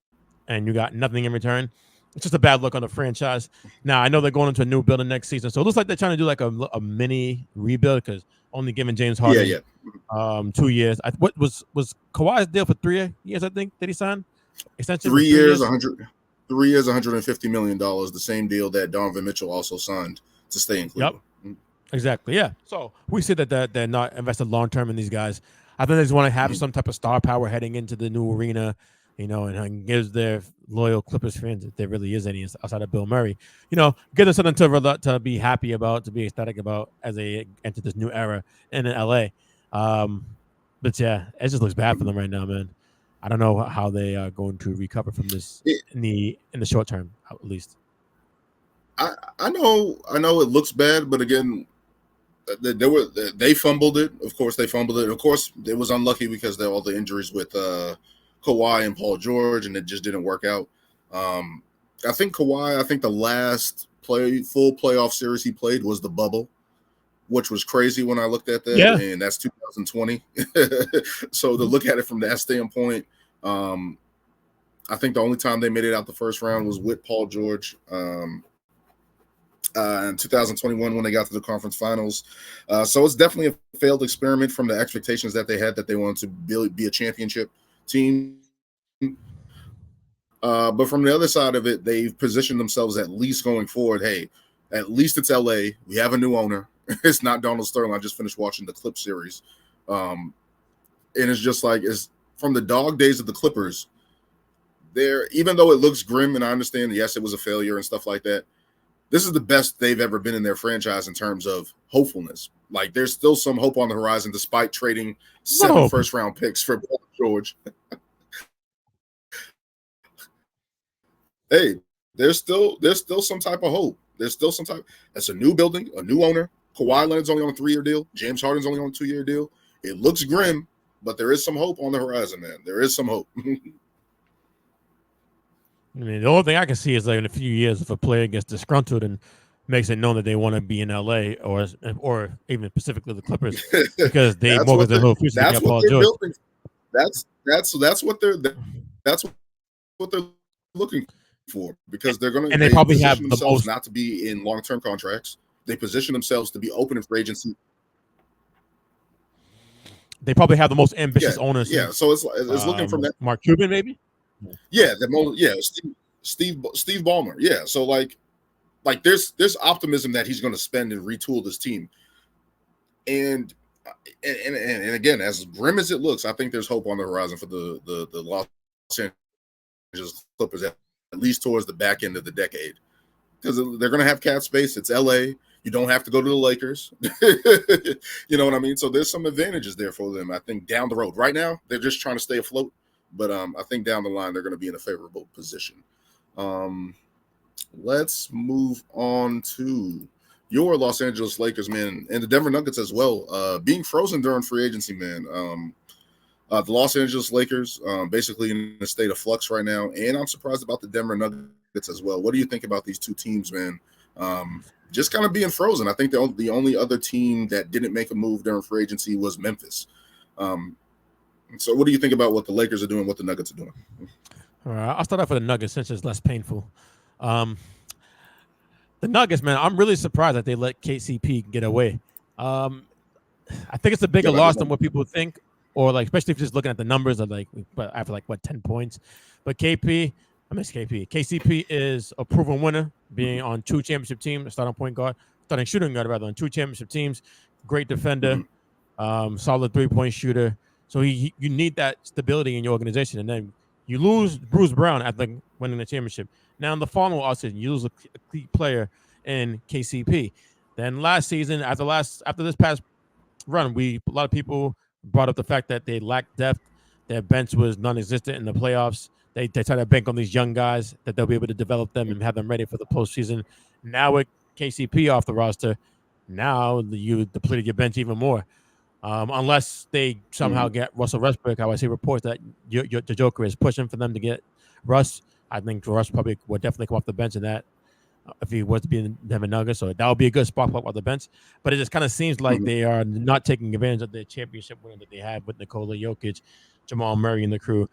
and you got nothing in return. It's just a bad look on the franchise. Now, I know they're going into a new building next season, so it looks like they're trying to do like a mini rebuild, because only giving James Harden 2 years. What was Kawhi's deal for 3 years? I think, did he sign extension? 3 years, 3 years, $150 million. The same deal that Donovan Mitchell also signed to stay in Cleveland. Yep, exactly. Yeah. So we see that they're not invested long term in these guys. I think they just want to have some type of star power heading into the new arena, and gives their loyal Clippers fans, if there really is any outside of Bill Murray, give them something to be happy about, to be ecstatic about as they enter this new era in LA. But yeah, it just looks bad for them right now, man. I don't know how they are going to recover from this in the short term, at least. I know it looks bad, but again, they fumbled it. Of course, they fumbled it. Of course, it was unlucky because there were all the injuries with Kawhi and Paul George, and it just didn't work out. I think Kawhi, the last full playoff series he played was the bubble, which was crazy when I looked at that, and that's 2020. So to look at it from that standpoint, I think the only time they made it out the first round was with Paul George in 2021 when they got to the conference finals. So it's definitely a failed experiment from the expectations that they had, that they wanted to be a championship team. But from the other side of it, they've positioned themselves, at least going forward, hey, at least it's LA. We have a new owner. It's not Donald Sterling. I just finished watching the Clip series. And it's just like, it's from the dog days of the Clippers, even though it looks grim, and I understand, yes, it was a failure and stuff like that, this is the best they've ever been in their franchise in terms of hopefulness. Like, there's still some hope on the horizon, despite trading 7 first-round picks for Paul George. Hey, there's still some type of hope. There's still some type. It's a new building, a new owner. Kawhi Leonard's only on a 3-year deal. James Harden's only on a 2-year deal. It looks grim, but there is some hope on the horizon, man. There is some hope. I mean, the only thing I can see is, like, in a few years, if a player gets disgruntled and makes it known that they want to be in LA, or even specifically the Clippers, because they mortgage their whole future to get Paul George. Building. That's what they're looking for, because they're going to, and they probably have themselves not to be in long-term contracts. They position themselves to be open in free agency. They probably have the most ambitious owners. Yeah, so it's looking from that. Mark Cuban, maybe. Yeah, Steve Ballmer. Yeah, so like there's optimism that he's going to spend and retool this team. And again, as grim as it looks, I think there's hope on the horizon for the Los Angeles Clippers, at least towards the back end of the decade, because they're going to have cap space. It's LA. You don't have to go to the Lakers. You know what I mean? So there's some advantages there for them, I think, down the road. Right now, they're just trying to stay afloat. But I think down the line, they're going to be in a favorable position. Let's move on to your Los Angeles Lakers, man, and the Denver Nuggets as well. Being frozen during free agency, man. The Los Angeles Lakers basically in a state of flux right now. And I'm surprised about the Denver Nuggets as well. What do you think about these two teams, man, Just kind of being frozen. I think the only other team that didn't make a move during free agency was Memphis. So what do you think about what the Lakers are doing, what the Nuggets are doing? All right, I'll start off with the Nuggets since it's less painful. The Nuggets, man, I'm really surprised that they let KCP get away. I think it's a bigger loss than what people think, or like especially if you're just looking at the numbers of like after like 10 points. But KCP is a proven winner, being on 2 championship teams, starting shooting guard rather, on 2 championship teams. Great defender, solid 3-point shooter. So you need that stability in your organization, and then you lose Bruce Brown after winning the championship. Now in the following offseason, you lose a key player in KCP. Then last season, after this past run, a lot of people brought up the fact that they lacked depth. Their bench was non-existent in the playoffs. They try to bank on these young guys that they'll be able to develop them and have them ready for the postseason. Now with KCP off the roster, now you depleted your bench even more. Unless they somehow get Russell Westbrook, how I see reports that the Joker is pushing for them to get Russ. I think Russ probably would definitely come off the bench in that if he was to be in Denver Nuggets. So that would be a good spark plug off the bench. But it just kind of seems like they are not taking advantage of the championship win that they had with Nikola Jokic, Jamal Murray, and the crew,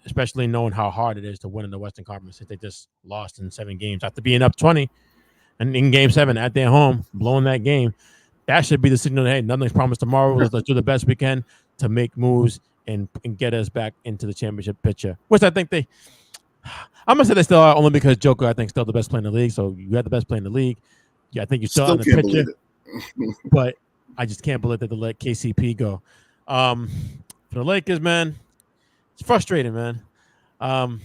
especially knowing how hard it is to win in the Western Conference since they just lost in 7 games after being up 20 and in Game 7 at their home, blowing that game. That should be the signal that, hey, nothing's promised tomorrow. Let's do the best we can to make moves and get us back into the championship picture, which I think I'm going to say they still are, only because Joker, I think, still the best player in the league. So you have the best player in the league. Yeah, I think you're still in the picture. But I just can't believe that they let KCP go. For the Lakers, man, it's frustrating, man. I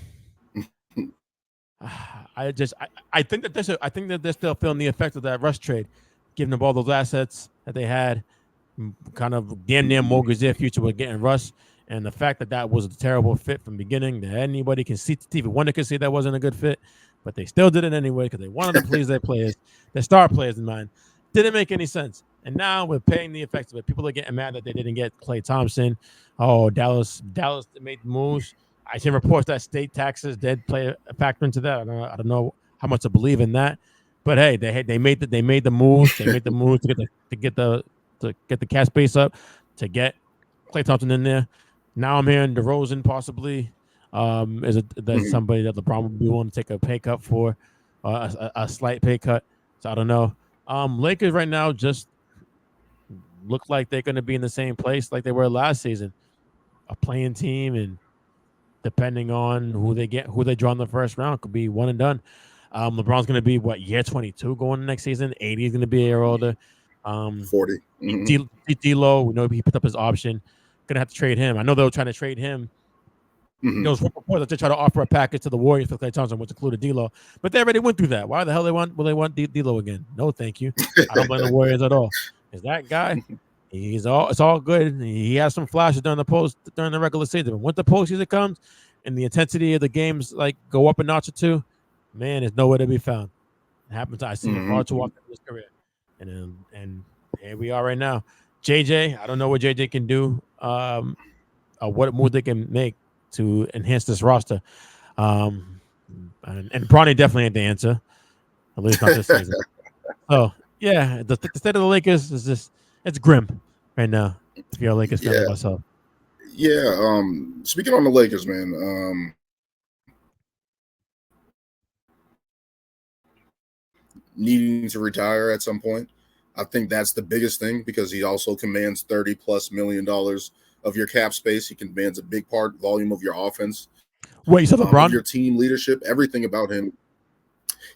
think that they're still feeling the effect of that Russ trade, giving them all those assets that they had, kind of damn near mortgage their future with getting Russ, and the fact that was a terrible fit from the beginning. That anybody can see, Stevie Wonder could see that wasn't a good fit, but they still did it anyway because they wanted to please their players, their star players in mind. Didn't make any sense. And now we're paying the effects of it. People are getting mad that they didn't get Klay Thompson. Oh, Dallas made moves. I see reports that state taxes did play a factor into that. I don't know how much to believe in that, but hey, they made the moves. They made the moves to get the cap space up, to get Klay Thompson in there. Now I'm hearing DeRozan possibly that's somebody that LeBron would be willing to take a pay cut for, a slight pay cut. So I don't know. Lakers right now just look like they're going to be in the same place like they were last season, a playing team, and depending on who they draw in the first round, could be one and done. LeBron's going to be year 22 going next season. 80 is going to be a year older. 40. D'Lo, we know he put up his option. Going to have to trade him. I know they were trying to trade him. Those reports that they try to offer a package to the Warriors for Klay Thompson, which included D'Lo, but they already went through that. Why the hell will they want D'Lo again? No, thank you. I don't blame the Warriors at all. Is that guy? It's all good. He has some flashes during the regular season. But when the postseason comes and the intensity of the games go up a notch or two, man, there's nowhere to be found. It happens. I see him far too often in his career, and here we are right now. JJ, I don't know what JJ can do, what move they can make to enhance this roster. And Bronny definitely ain't the answer, at least not this season. So yeah, the state of the Lakers is just, it's grim right now. If you're a Lakers fan like myself. Yeah. Speaking on the Lakers, man, needing to retire at some point. I think that's the biggest thing because he also commands $30+ million of your cap space. He commands a big volume of your offense. Wait, you said LeBron? Your team leadership, everything about him.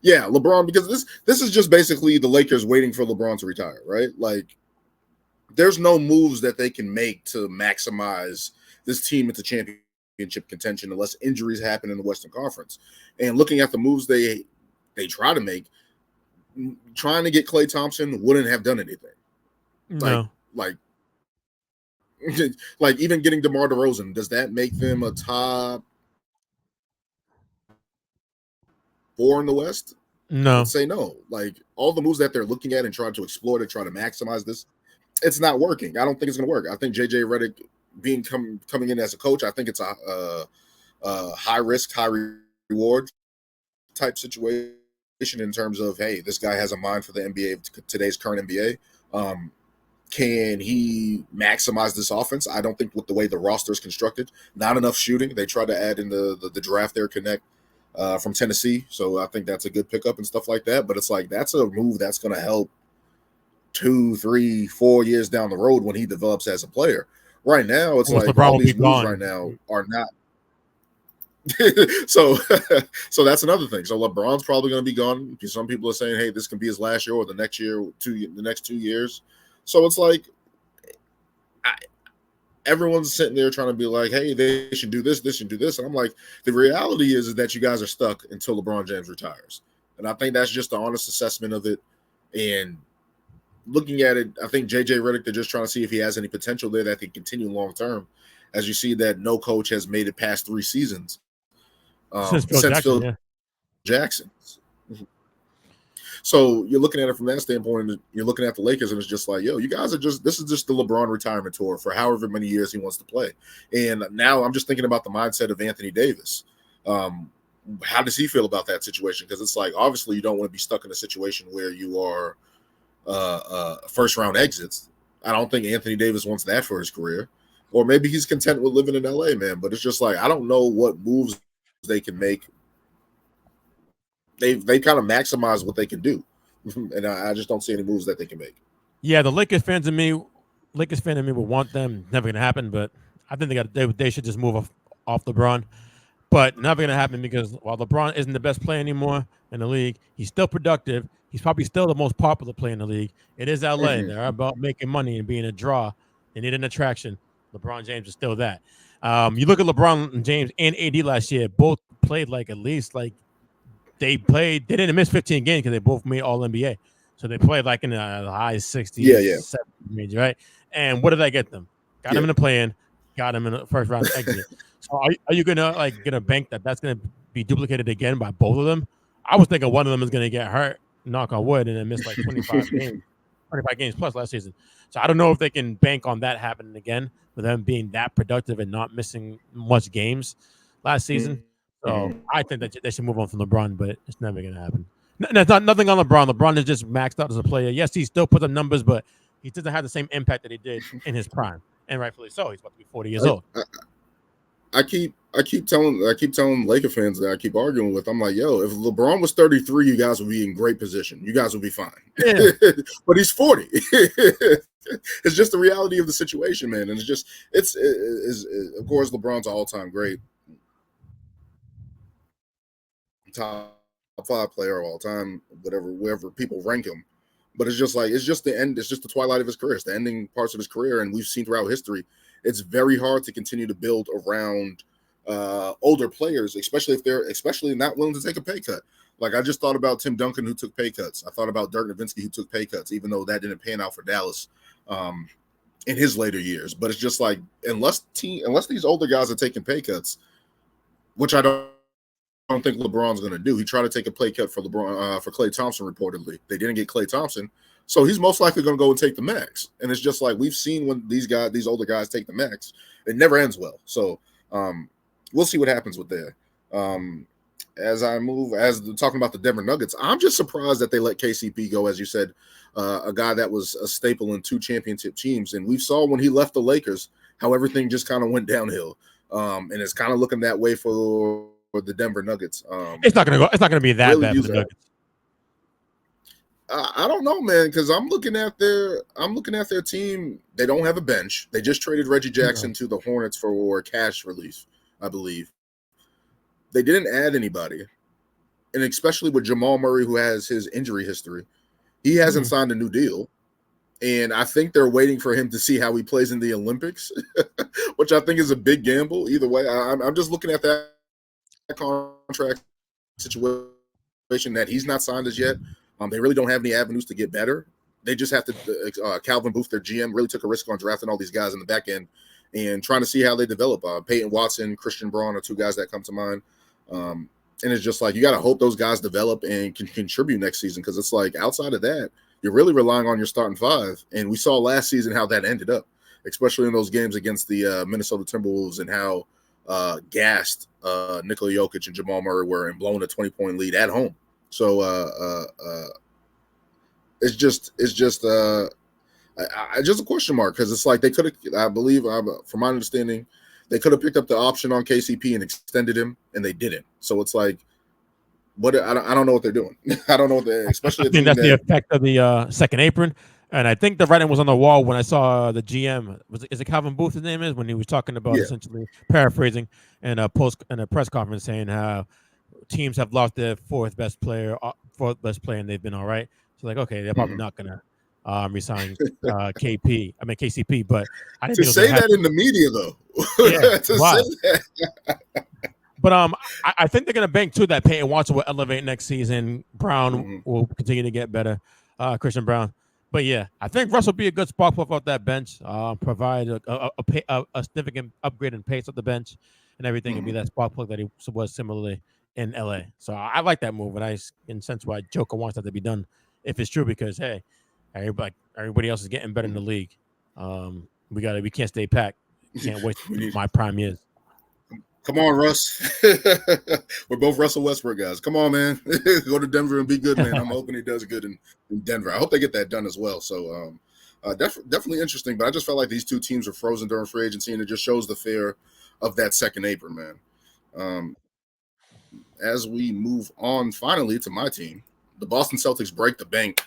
Yeah, LeBron, because this is just basically the Lakers waiting for LeBron to retire, right? Like, there's no moves that they can make to maximize this team into championship contention unless injuries happen in the Western Conference. And looking at the moves they try to make, trying to get Klay Thompson wouldn't have done anything. No. Like even getting DeMar DeRozan, does that make them a top 4 in the West? No. I'd say no. Like all the moves that they're looking at and trying to explore to try to maximize this, it's not working. I don't think it's going to work. I think JJ Redick coming in as a coach, I think it's a high risk, high reward type situation. in terms of, hey, this guy has a mind for the NBA, today's current NBA. Can he maximize this offense? I don't think with the way the roster is constructed, not enough shooting. They tried to add in the draft there, Connect from Tennessee. So I think that's a good pickup and stuff like that. But it's like that's a move that's going to help 2, 3, 4 years down the road when he develops as a player. Right now, it's like all these moves right now are not. so that's another thing. So LeBron's probably going to be gone. Some people are saying, hey, this can be his last year or the next year, the next 2 years. So it's like everyone's sitting there trying to be like, hey, they should do this, this should do this. And I'm like, the reality is that you guys are stuck until LeBron James retires. And I think that's just the honest assessment of it. And looking at it, I think JJ Redick, they're just trying to see if he has any potential there that can continue long term. As you see that no coach has made it past 3 seasons. Since Phil Jackson. So you're looking at it from that standpoint, and you're looking at the Lakers, and it's just like, yo, you guys are this is just the LeBron retirement tour for however many years he wants to play. And now I'm just thinking about the mindset of Anthony Davis. How does he feel about that situation? Because it's like, obviously, you don't want to be stuck in a situation where you are first round exits. I don't think Anthony Davis wants that for his career. Or maybe he's content with living in LA, man. But it's just like, I don't know what moves they can make. They kind of maximize what they can do, and I just don't see any moves that they can make. Yeah, the Lakers fans in me would want them. Never gonna happen, but I think they should just move off LeBron. But never gonna happen because while LeBron isn't the best player anymore in the league, he's still productive. He's probably still the most popular player in the league. It is LA. Mm-hmm. They're about making money and being a draw. They need an attraction. LeBron James is still that. You look at LeBron James and AD last year, both played like at least like. They didn't miss 15 games because they both made All NBA. So they played like in the high 60s, 70s range, right? And what did that get them? Got them in the play-in, got them in the first round exit. So are you gonna bank that that's gonna be duplicated again by both of them? I was thinking one of them is gonna get hurt, knock on wood, and then miss like 25 games plus last season. So I don't know if they can bank on that happening again with them being that productive and not missing much games last season. So I think that they should move on from LeBron, but it's never going to happen. There's nothing on LeBron. LeBron is just maxed out as a player. Yes, he still puts up numbers, but he doesn't have the same impact that he did in his prime, and rightfully so. He's about to be 40 years old. I keep telling Laker fans that I keep arguing with. I'm like, yo, if LeBron was 33, you guys would be in great position. You guys would be fine. Yeah. But he's 40. It's just the reality of the situation, man. And it's of course LeBron's an all-time great. Top 5 player of all time, wherever people rank him. But it's just the end. It's just the twilight of his career. It's the ending parts of his career, and we've seen throughout history, it's very hard to continue to build around older players, especially if they're not willing to take a pay cut. Like I just thought about Tim Duncan, who took pay cuts. I thought about Dirk Nowitzki, who took pay cuts, even though that didn't pan out for Dallas in his later years. But it's just like unless these older guys are taking pay cuts, which I don't think LeBron's going to do. He tried to take a pay cut for LeBron for Klay Thompson. Reportedly, they didn't get Klay Thompson, so he's most likely going to go and take the max. And it's just like we've seen when these older guys take the max, it never ends well. So we'll see what happens with that. Talking about the Denver Nuggets, I'm just surprised that they let KCP go, as you said, a guy that was a staple in 2 championship teams, and we saw when he left the Lakers how everything just kind of went downhill, and it's kind of looking that way for the Denver Nuggets. It's not gonna be that really bad for the Nuggets. I don't know, man, because I'm looking at their team. They don't have a bench. They just traded Reggie Jackson to the Hornets for cash relief, I believe. They didn't add anybody, and especially with Jamal Murray, who has his injury history, he hasn't signed a new deal. And I think they're waiting for him to see how he plays in the Olympics, which I think is a big gamble. Either way, I'm just looking at that contract situation that he's not signed as yet. They really don't have any avenues to get better. They just have to. Calvin Booth, their GM, really took a risk on drafting all these guys in the back end and trying to see how they develop. Peyton Watson, Christian Braun are 2 guys that come to mind. And it's just like you got to hope those guys develop and can contribute next season, because it's like outside of that, you're really relying on your starting 5. And we saw last season how that ended up, especially in those games against the Minnesota Timberwolves, and how gassed Nikola Jokic and Jamal Murray were and blown a 20-point lead at home. So it's just just a question mark, because it's like they could have. I believe, from my understanding, they could have picked up the option on KCP and extended him, and they didn't. So it's like, what? I don't know what they're doing. I don't know what they, especially I think that's the effect of the second apron. And I think the writing was on the wall when I saw the GM. Is it Calvin Booth? His name is, when he was talking about, essentially paraphrasing in a press conference, saying how teams have lost their fourth best player, and they've been all right. So like, okay, they're probably not gonna resign KCP. But I didn't to think say that in the media though. Yeah, to say that. But I think they're gonna bank too that Peyton Watson will elevate next season. Brown will continue to get better. Christian Brown. But yeah, I think Russ will be a good spark plug off that bench. Provide a significant upgrade in pace of the bench and everything, and be that spark plug that he was similarly in LA. So I like that move, and I can sense why Joker wants that to be done, if it's true, because hey, everybody else is getting better in the league. We can't stay packed. Can't waste my prime years. Come on, Russ. We're both Russell Westbrook guys. Come on, man. Go to Denver and be good, man. I'm hoping he does good in Denver. I hope they get that done as well. So definitely interesting. But I just felt like these two teams were frozen during free agency, and it just shows the fear of that second apron, man. As we move on finally to my team, the Boston Celtics break the bank.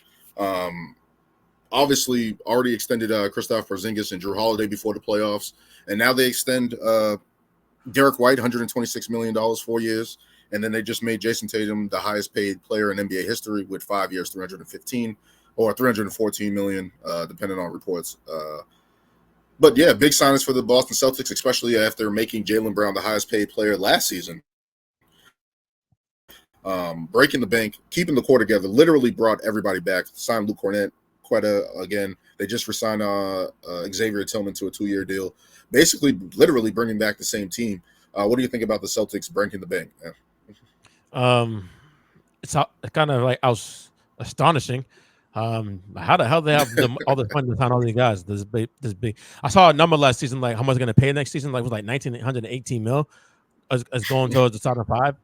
Obviously, already extended Kristaps Porzingis and Drew Holiday before the playoffs, and now they extend Derek White, $126 million, 4 years. And then they just made Jason Tatum the highest paid player in NBA history with 5 years, 315 or 314 million, depending on reports. But yeah, big signings for the Boston Celtics, especially after making Jaylen Brown the highest paid player last season. Breaking the bank, keeping the core together, literally brought everybody back. Signed Luke Cornett, Quetta again. They just resigned Xavier Tillman to a 2-year deal. Basically, literally bringing back the same team. What do you think about the Celtics breaking the bank? It's kind of like astonishing. How the hell they have all this money to sign all these guys? This big. I saw a number last season, like how much they're going to pay next season. Like it was like 1,918 mil as going towards the starting five.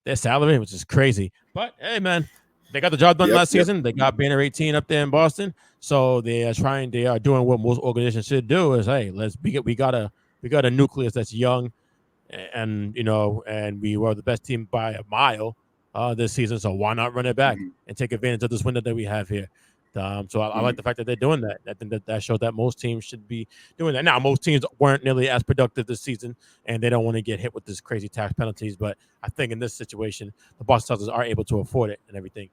Their salary, which is crazy. But hey, man, they got the job done last season. They got Banner 18 up there in Boston. So they are doing what most organizations should do, is, hey, we got a nucleus that's young, and we were the best team by a mile this season. So why not run it back and take advantage of this window that we have here? So I like the fact that they're doing that. I think that shows that most teams should be doing that. Now, most teams weren't nearly as productive this season, and they don't want to get hit with this crazy tax penalties. But I think in this situation, the Boston Celtics are able to afford it and everything.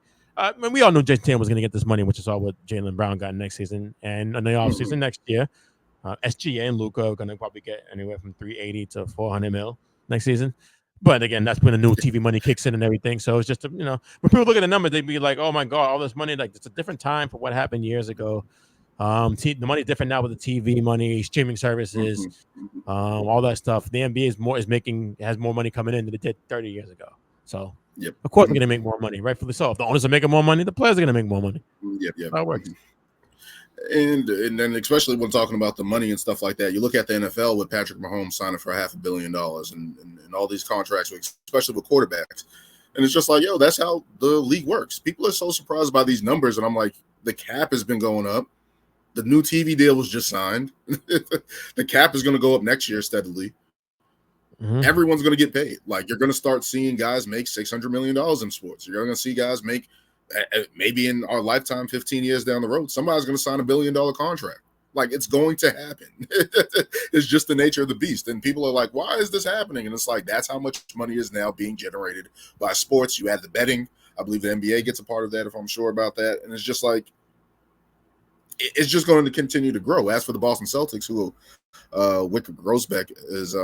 We all knew Jason Tatum was going to get this money, which is all what Jaylen Brown got next season. And in the offseason next year, SGA and Luka are going to probably get anywhere from 380 to 400 mil next season. But again, that's when the new TV money kicks in and everything. So it's just, when people look at the numbers, they'd be like, oh my God, all this money. Like, it's a different time for what happened years ago. The money's different now with the TV money, streaming services, all that stuff. The NBA has more money coming in than it did 30 years ago. So, of course, they're going to make more money, rightfully so. If the owners are making more money, the players are going to make more money. That's how it works. And then especially when talking about the money and stuff like that, you look at the NFL with Patrick Mahomes signing for $500 million and all these contracts, especially with quarterbacks. And it's just like, yo, that's how the league works. People are so surprised by these numbers. And I'm like, the cap has been going up. The new TV deal was just signed. The cap is going to go up next year steadily. Everyone's going to get paid. Like, you're going to start seeing guys make $600 million in sports. You're going to see guys make, maybe in our lifetime, 15 years down the road, somebody's going to sign $1 billion contract. Like, it's going to happen. It's just the nature of the beast. And people are like, why is this happening? And it's like, that's how much money is now being generated by sports. You add the betting. I believe the NBA gets a part of that, if I'm sure about that. And it's just like, it's just going to continue to grow. As for the Boston Celtics, who Wicker Grossbeck is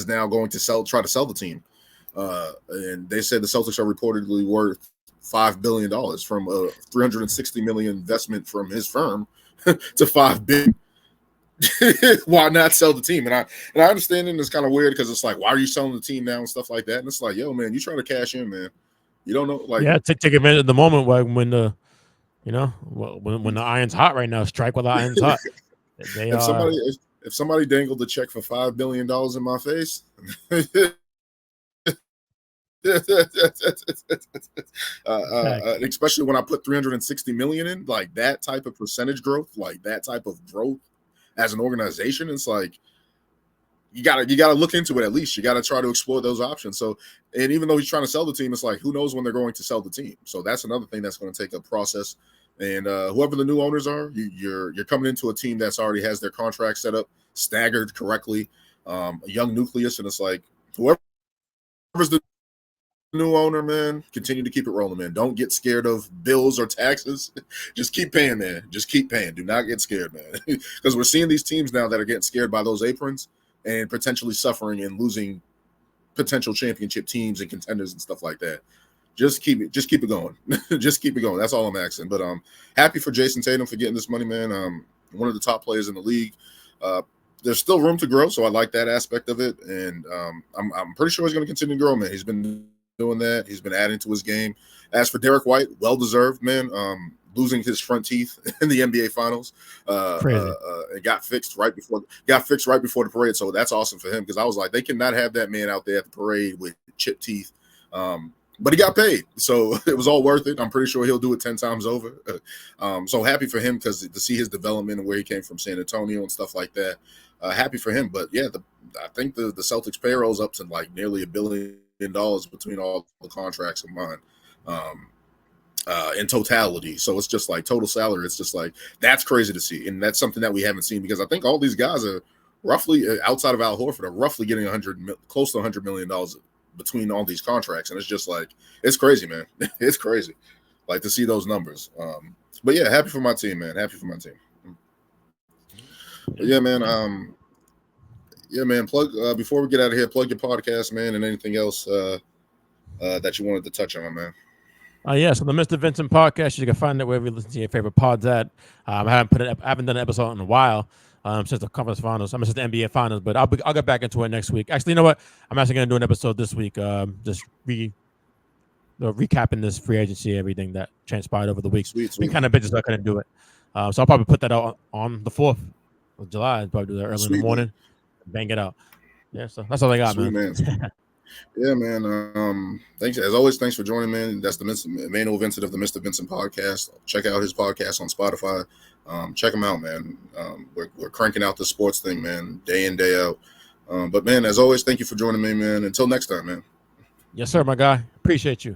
now going to try to sell the team. And they said the Celtics are reportedly worth $5 billion from a $360 million investment from his firm to $5 billion. Why not sell the team? And I understand it. It's kind of weird because it's like, why are you selling the team now and stuff like that? And it's like, yo, man, you trying to cash in, man. You don't know, like, take advantage of the moment when the when the iron's hot right now. Strike while the iron's hot. If somebody dangled the check for $5 billion in my face, Especially when I put 360 million in, like that type of percentage growth, like that type of growth as an organization, it's like you gotta look into it at least. You gotta try to explore those options. So, and even though he's trying to sell the team, it's like who knows when they're going to sell the team. So that's another thing that's going to take a process. And whoever the new owners are, you're coming into a team that's already has their contract set up, staggered correctly, a young nucleus, and it's like whoever's the new owner, man, continue to keep it rolling, man. Don't get scared of bills or taxes. Just keep paying, man. Just keep paying. Do not get scared, man. Because we're seeing these teams now that are getting scared by those aprons and potentially suffering and losing potential championship teams and contenders and stuff like that. Just keep it going. Just keep it going. That's all I'm asking. But happy for Jason Tatum for getting this money, man. One of the top players in the league. There's still room to grow, so I like that aspect of it. And I'm pretty sure he's going to continue to grow, man. He's been doing that. He's been adding to his game. As for Derek White, well-deserved, man. Losing his front teeth in the NBA Finals, it got fixed right before the parade. So that's awesome for him because I was like, they cannot have that man out there at the parade with chipped teeth. But he got paid, so it was all worth it. I'm pretty sure he'll do it 10 times over. So happy for him because to see his development and where he came from San Antonio and stuff like that. Happy for him. But yeah, I think the Celtics payroll's up to like nearly $1 billion between all the contracts combined. In totality. So it's just like total salary. It's just like that's crazy to see. And that's something that we haven't seen because I think all these guys are roughly outside of Al Horford are roughly getting close to $100 million between all these contracts. And it's just like, it's crazy, man. It's crazy. Like to see those numbers. But yeah, happy for my team, man. Happy for my team. But yeah, man. Plug before we get out of here, plug your podcast, man, and anything else that you wanted to touch on, man. So the Mr. Vincent Podcast, you can find it wherever you listen to your favorite pods at. I haven't done an episode in a while since the conference finals. Since the NBA finals, but I'll get back into it next week. Actually, you know what? I'm actually going to do an episode this week, just recapping this free agency, everything that transpired over the week. Sweet. Been kind of busy, so I couldn't do it. So I'll probably put that out on the 4th of July. I'll probably do that early in the morning, bang it out. Yeah, so that's all I got, man. Yeah, man. Thanks as always. Thanks for joining, man. That's the Emmanuel Vincent of the Mr. Vincent Podcast. Check out his podcast on Spotify. Check him out, man. We're cranking out the sports thing, man, day in, day out. But man, as always, thank you for joining me, man. Until next time, man. Yes, sir, my guy. Appreciate you.